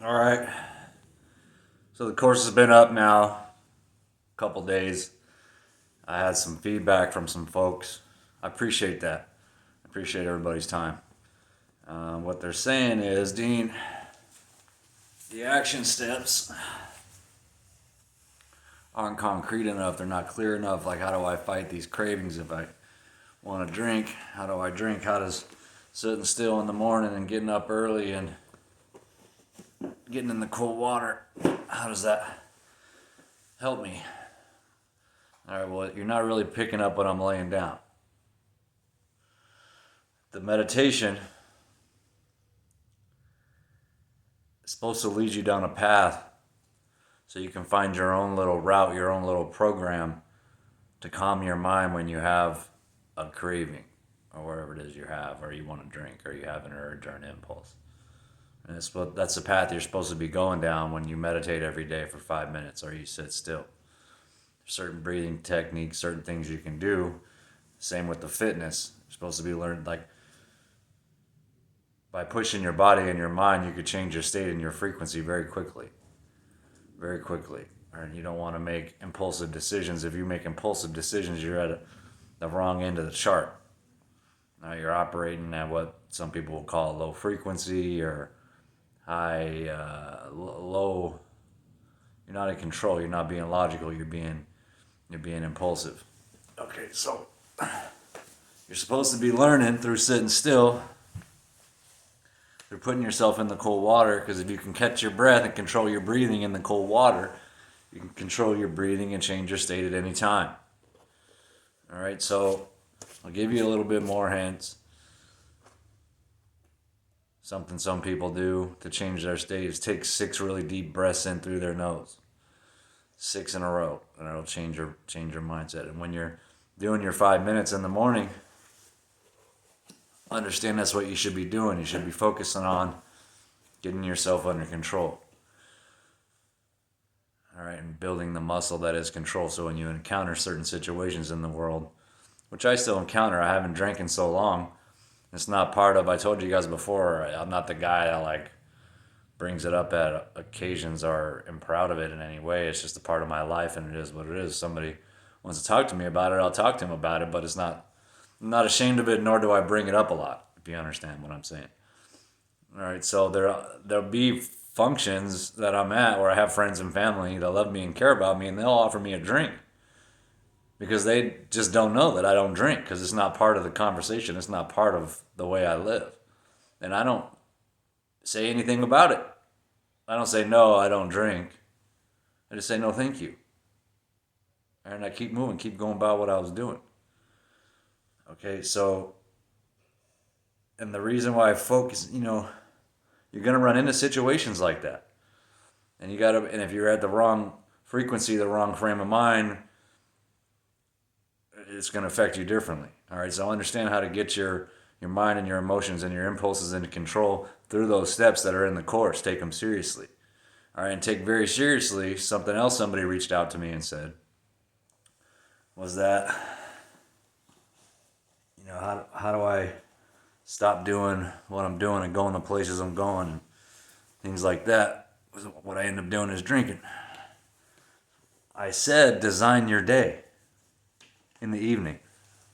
All right. So the course has been up now a couple days. I had some feedback from some folks. I appreciate that. I appreciate everybody's time. What they're saying is, Dean, the action steps aren't concrete enough. They're not clear enough. Like, how do I fight these cravings if I want to drink? How do I drink? How does sitting still in the morning and getting up early and getting in the cold water, how does that help me? All right, well, you're not really picking up what I'm laying down. The meditation is supposed to lead you down a path so you can find your own little route, your own little program to calm your mind when you have a craving or whatever it is you have, or you want to drink, or you have an urge or an impulse. And that's the path you're supposed to be going down when you meditate every day for 5 minutes or you sit still. Certain breathing techniques, certain things you can do. Same with the fitness. You're supposed to be learned, like, by pushing your body and your mind, you could change your state and your frequency very quickly. Very quickly. And you don't want to make impulsive decisions. If you make impulsive decisions, you're at the wrong end of the chart. Now you're operating at what some people will call low frequency or high, low. You're not in control. You're not being logical. You're being impulsive. Okay, so you're supposed to be learning through sitting still, through putting yourself in the cold water, because if you can catch your breath and control your breathing in the cold water, you can control your breathing and change your state at any time. All right, so I'll give you a little bit more hints. Something some people do to change their state is take 6 really deep breaths in through their nose. 6 in a row, and it'll change your mindset. And when you're doing your 5 minutes in the morning, understand that's what you should be doing. You should be focusing on getting yourself under control. All right, and building the muscle that is control. So when you encounter certain situations in the world, which I still encounter, I haven't drank in so long. It's not part of, I told you guys before, I'm not the guy that brings it up at occasions or am proud of it in any way. It's just a part of my life, and it is what it is. Somebody wants to talk to me about it, I'll talk to him about it, but I'm not ashamed of it, nor do I bring it up a lot, if you understand what I'm saying. All right, so there'll be functions that I'm at where I have friends and family that love me and care about me, and they'll offer me a drink because they just don't know that I don't drink, because it's not part of the conversation. It's not part of the way I live. And I don't say anything about it. I don't say, no, I don't drink. I just say, no, thank you. And I keep moving, keep going about what I was doing. Okay, so, and the reason why I focus, you're going to run into situations like that. And and if you're at the wrong frequency, the wrong frame of mind, it's going to affect you differently. All right, so understand how to get your mind and your emotions and your impulses into control through those steps that are in the course. Take them seriously. All right, and take very seriously something else somebody reached out to me and said was that, how do I stop doing what I'm doing and going the places I'm going and things like that? What I end up doing is drinking. I said design your day in the evening.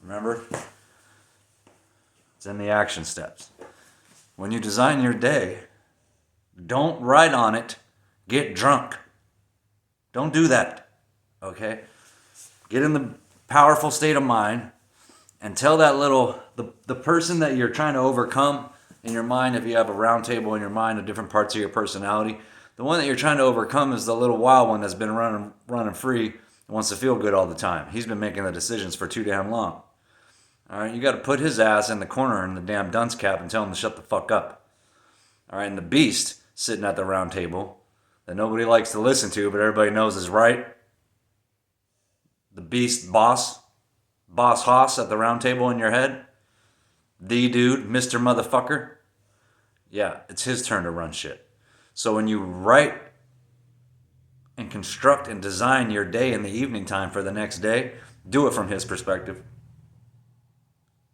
Remember? It's in the action steps. When you design your day, don't write on it, get drunk. Don't do that. Okay? Get in the powerful state of mind and tell that the person that you're trying to overcome in your mind, if you have a round table in your mind of different parts of your personality, the one that you're trying to overcome is the little wild one that's been running free and wants to feel good all the time. He's been making the decisions for too damn long. All right, you got to put his ass in the corner in the damn dunce cap and tell him to shut the fuck up. All right, and the beast sitting at the round table that nobody likes to listen to, but everybody knows is right. The beast boss Hoss at the round table in your head. The dude, Mr. Motherfucker. Yeah, it's his turn to run shit. So when you write and construct and design your day in the evening time for the next day, do it from his perspective.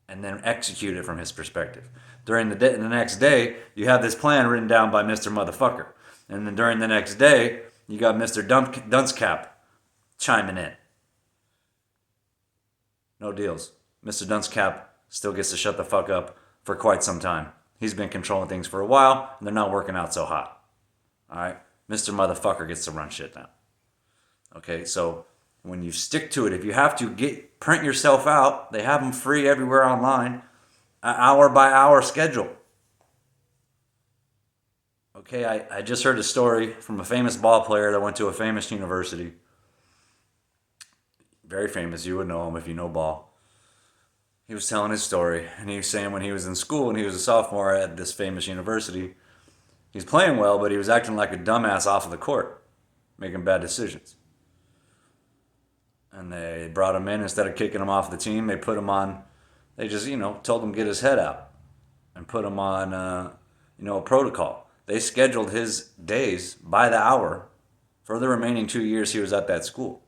and then execute it from his perspective. During the next day, you have this plan written down by Mr. Motherfucker. And then during the next day, you got Mr. Dunce chiming in. No deals. Mr. Dunce still gets to shut the fuck up for quite some time. He's been controlling things for a while, and they're not working out so hot. All right? Mr. Motherfucker gets to run shit now. Okay, so when you stick to it, if you have to print yourself out, they have them free everywhere online, an hour by hour schedule. Okay, I just heard a story from a famous ball player that went to a famous university. Very famous, you would know him if you know ball. He was telling his story, and he was saying when he was in school and he was a sophomore at this famous university, he's playing well, but he was acting like a dumbass off of the court, making bad decisions. And they brought him in. Instead of kicking him off the team, they just, told him to get his head out and put him on, a protocol. They scheduled his days by the hour for the remaining 2 years he was at that school.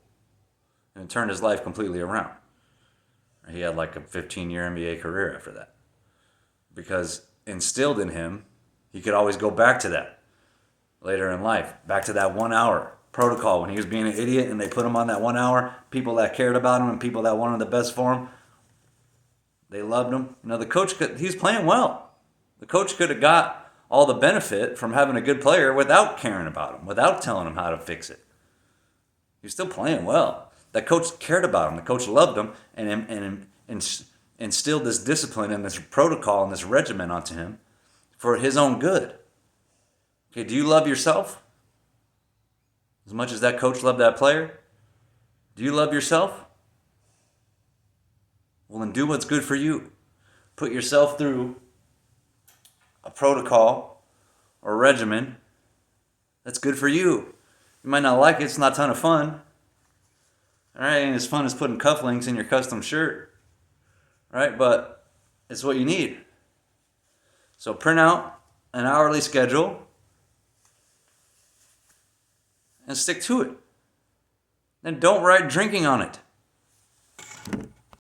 And it turned his life completely around. He had like a 15-year NBA career after that. Because instilled in him, he could always go back to that later in life, back to that 1 hour protocol when he was being an idiot and they put him on that 1 hour. People that cared about him and people that wanted the best for him, they loved him. The coach he's playing well. The coach could have got all the benefit from having a good player without caring about him, without telling him how to fix it. He's still playing well. That coach cared about him. The coach loved him and instilled this discipline and this protocol and this regimen onto him for his own good. Okay, do you love yourself as much as that coach loved that player? Do you love yourself? Well, then do what's good for you. Put yourself through a protocol or a regimen that's good for you. You might not like it. It's not a ton of fun. All right, ain't as fun as putting cufflinks in your custom shirt. All right, but it's what you need. So print out an hourly schedule and stick to it. And don't write drinking on it.